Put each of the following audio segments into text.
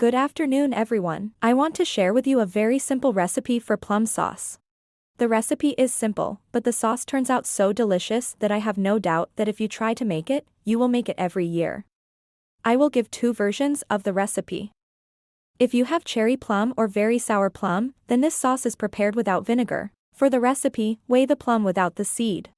Good afternoon, everyone. I want to share with you a very simple recipe for plum sauce. The recipe is simple, but the sauce turns out so delicious that I have no doubt that if you try to make it, you will make it every year. I will give two versions of the recipe. If you have cherry plum or very sour plum, then this sauce is prepared without vinegar. For the recipe, weigh the plum without the seed.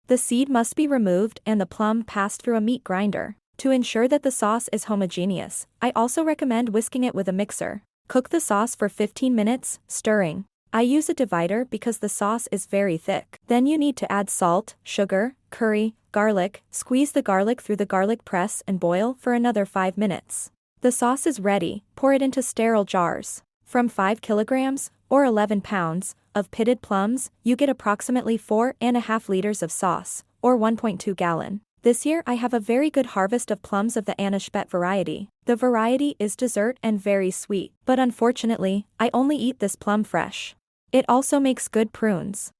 The seed must be removed and the plum passed through a meat grinder. To ensure that the sauce is homogeneous, I also recommend whisking it with a mixer. Cook the sauce for 15 minutes, stirring. I use a divider because the sauce is very thick. Then you need to add salt, sugar, curry, garlic. Squeeze the garlic through the garlic press and boil for another 5 minutes. The sauce is ready. Pour it into sterile jars. From 5 kilograms, or 11 pounds, of pitted plums, you get approximately 4.5 liters of sauce, or 1.2 gallon. This year I have a very good harvest of plums of the Anishbet variety. The variety is dessert and very sweet, but unfortunately, I only eat this plum fresh. It also makes good prunes.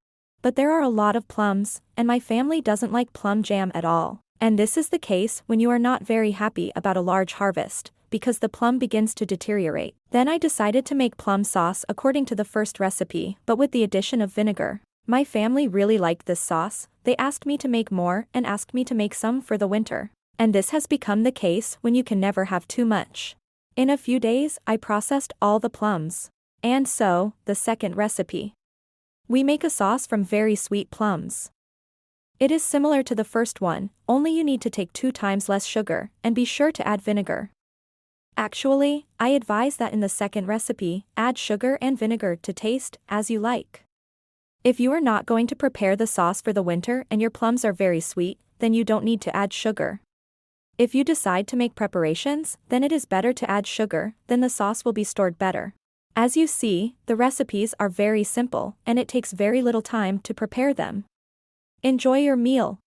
But there are a lot of plums, and my family doesn't like plum jam at all. And this is the case when you are not very happy about a large harvest, because the plum begins to deteriorate. Then I decided to make plum sauce according to the first recipe, but with the addition of vinegar. My family really liked this sauce. They asked me to make more and asked me to make some for the winter. And this has become the case when you can never have too much. In a few days, I processed all the plums. And so, the second recipe. We make a sauce from very sweet plums. It is similar to the first one, only you need to take 2 times less sugar, and be sure to add vinegar. Actually, I advise that in the second recipe, add sugar and vinegar to taste as you like. If you are not going to prepare the sauce for the winter and your plums are very sweet, then you don't need to add sugar. If you decide to make preparations, then it is better to add sugar, then the sauce will be stored better. As you see, the recipes are very simple, and it takes very little time to prepare them. Enjoy your meal.